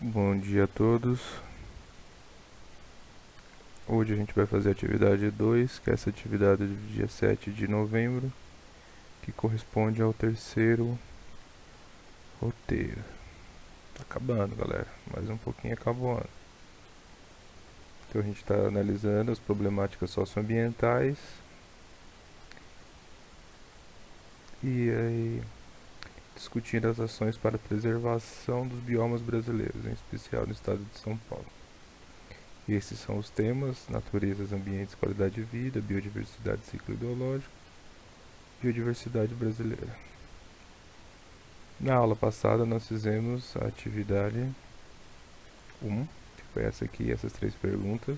Bom dia a todos. Hoje a gente vai fazer a atividade 2, que é essa atividade do dia 7 de novembro, que corresponde ao terceiro roteiro. Tá acabando, galera. Mais um pouquinho acaba o ano. Então a gente está analisando as problemáticas socioambientais e aí discutindo as ações para a preservação dos biomas brasileiros, em especial no estado de São Paulo. E esses são os temas: naturezas, ambientes, qualidade de vida, biodiversidade, ciclo ideológico, biodiversidade brasileira. Na aula passada nós fizemos a atividade 1, que foi essa aqui, essas 3 perguntas.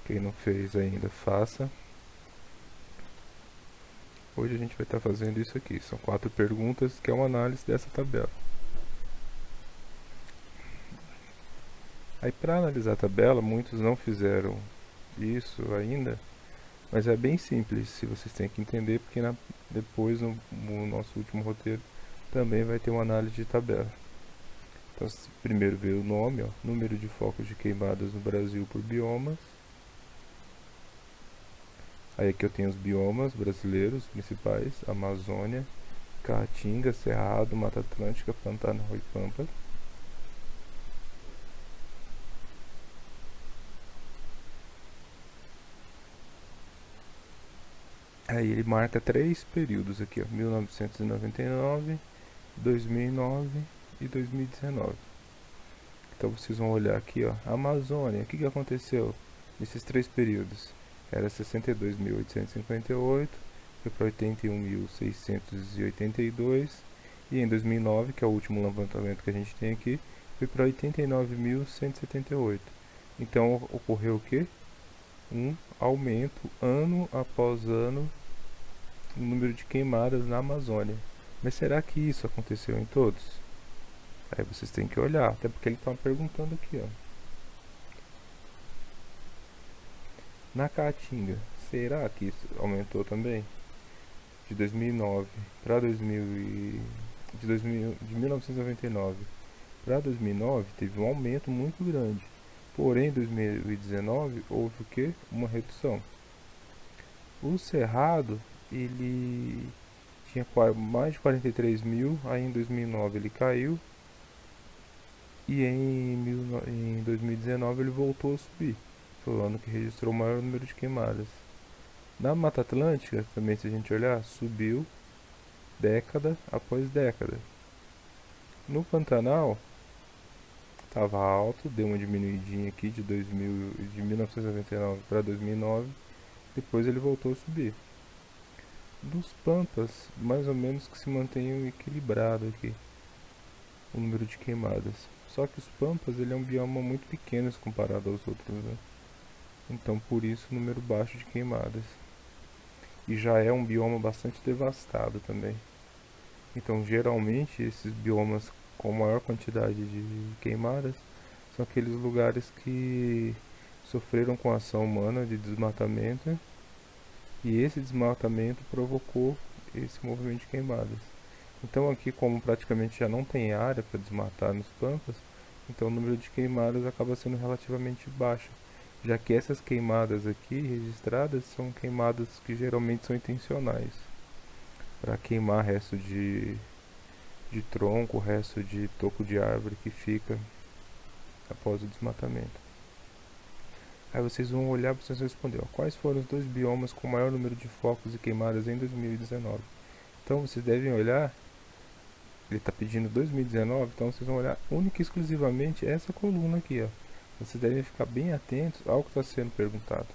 Quem não fez ainda, faça. Hoje a gente vai estar fazendo isso aqui. São 4 perguntas, que é uma análise dessa tabela. Aí para analisar a tabela, muitos não fizeram isso ainda, mas é bem simples, se vocês têm que entender, porque depois no nosso último roteiro também vai ter uma análise de tabela. Então, primeiro veio o nome, ó, número de focos de queimadas no Brasil por biomas. Aí aqui eu tenho os biomas brasileiros principais: Amazônia, Caatinga, Cerrado, Mata Atlântica, Pantanal e Pampa. Aí ele marca 3 períodos aqui, ó, 1999, 2009 e 2019. Então vocês vão olhar aqui, ó, Amazônia, o que aconteceu nesses 3 períodos? Era 62.858, foi para 81.682, e em 2009, que é o último levantamento que a gente tem aqui, foi para 89.178. Então ocorreu o que? Um aumento ano após ano no número de queimadas na Amazônia. Mas será que isso aconteceu em todos? Aí vocês têm que olhar, até porque ele está perguntando aqui, ó. Na Caatinga, será que isso aumentou também? De 2009 para 2000 de 1999 para 2009 teve um aumento muito grande. Porém, em 2019 houve o que? Uma redução. O Cerrado, ele tinha mais de 43 mil, aí em 2009 ele caiu, e em 2019 ele voltou a subir. Foi o ano que registrou o maior número de queimadas. Na Mata Atlântica, também, se a gente olhar, subiu década após década. No Pantanal, estava alto, deu uma diminuidinha aqui de 1999 para 2009, depois ele voltou a subir. Dos Pampas, mais ou menos que se mantém equilibrado aqui o número de queimadas. Só que os Pampas, ele é um bioma muito pequeno se comparado aos outros, né? Então por isso o número baixo de queimadas. E já é um bioma bastante devastado também. Então geralmente esses biomas com maior quantidade de queimadas são aqueles lugares que sofreram com a ação humana de desmatamento, e esse desmatamento provocou esse movimento de queimadas. Então aqui, como praticamente já não tem área para desmatar nos pampas, então o número de queimadas acaba sendo relativamente baixo, já que essas queimadas aqui registradas são queimadas que geralmente são intencionais, para queimar resto de tronco, resto de toco de árvore que fica após o desmatamento. Aí vocês vão olhar e vocês vão responder, ó, quais foram os 2 biomas com maior número de focos e queimadas em 2019. Então vocês devem olhar, ele está pedindo 2019, então vocês vão olhar única e exclusivamente essa coluna aqui, ó. Vocês devem ficar bem atentos ao que está sendo perguntado.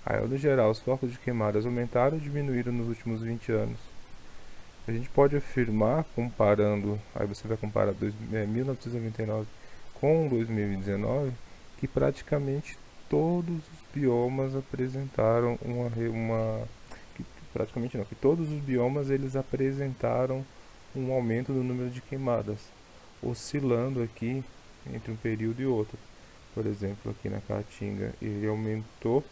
Aí, no geral, os focos de queimadas aumentaram ou diminuíram nos últimos 20 anos? A gente pode afirmar, comparando, aí você vai comparar 1999 com 2019, que praticamente todos os biomas apresentaram que todos os biomas eles apresentaram um aumento do número de queimadas, oscilando aqui entre um período e outro. Por exemplo, aqui na Caatinga ele aumentou,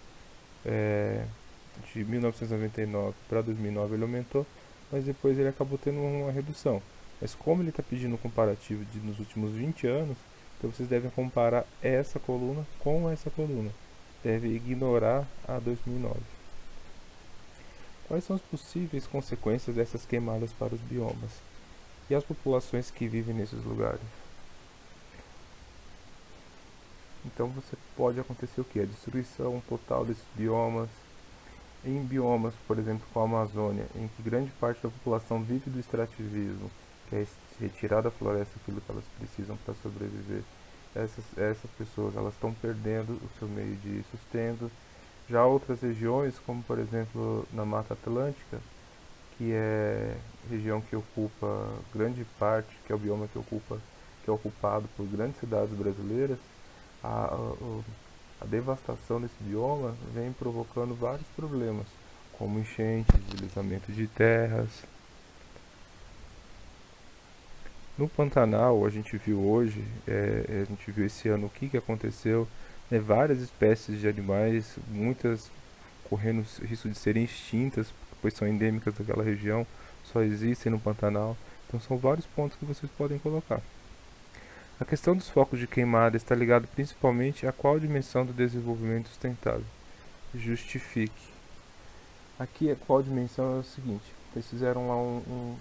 de 1999 para 2009 ele aumentou, mas depois ele acabou tendo uma redução. Mas como ele está pedindo um comparativo nos últimos 20 anos, então vocês devem comparar essa coluna com essa coluna. Deve ignorar a 2009. Quais são as possíveis consequências dessas queimadas para os biomas e as populações que vivem nesses lugares? Então você pode acontecer o que? A destruição total desses biomas. Em biomas, por exemplo, como a Amazônia, em que grande parte da população vive do extrativismo, que é retirar da floresta aquilo que elas precisam para sobreviver, essas pessoas elas estão perdendo o seu meio de sustento. Já outras regiões, como por exemplo na Mata Atlântica, que é região que ocupa grande parte, que é o bioma que é ocupado por grandes cidades brasileiras, a, a devastação desse bioma vem provocando vários problemas, como enchentes, deslizamento de terras. No Pantanal, a gente viu hoje, a gente viu esse ano o que aconteceu, né, várias espécies de animais, muitas correndo risco de serem extintas, pois são endêmicas daquela região, só existem no Pantanal. Então são vários pontos que vocês podem colocar. A questão dos focos de queimada está ligada principalmente a qual dimensão do desenvolvimento sustentável. Justifique. Aqui a qual dimensão é o seguinte, eles fizeram lá uma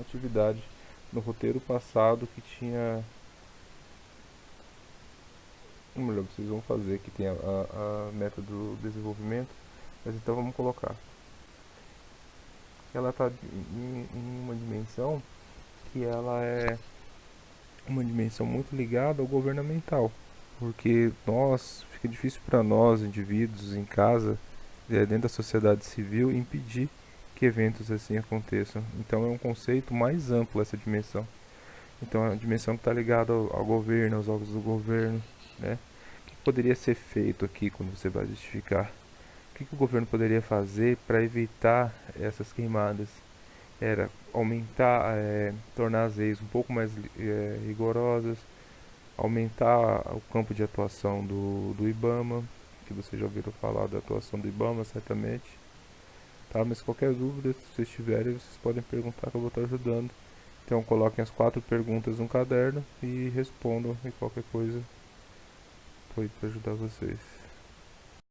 atividade no roteiro passado que tinha, ou melhor, vocês vão fazer, que tem a meta do desenvolvimento, mas então vamos colocar. Ela está em uma dimensão que ela é uma dimensão muito ligada ao governamental, porque fica difícil para nós, indivíduos em casa, dentro da sociedade civil, impedir que eventos assim aconteçam. Então é um conceito mais amplo essa dimensão. Então é uma dimensão que está ligada ao governo, aos órgãos do governo, né? O que poderia ser feito aqui quando você vai justificar? O que o governo poderia fazer para evitar essas queimadas? Era aumentar, tornar as leis um pouco mais rigorosas, aumentar o campo de atuação do IBAMA, que vocês já ouviram falar da atuação do IBAMA, certamente. Tá? Mas qualquer dúvida, se vocês tiverem, vocês podem perguntar que eu vou estar ajudando. Então coloquem as 4 perguntas no caderno e respondam, e qualquer coisa foi para ajudar vocês.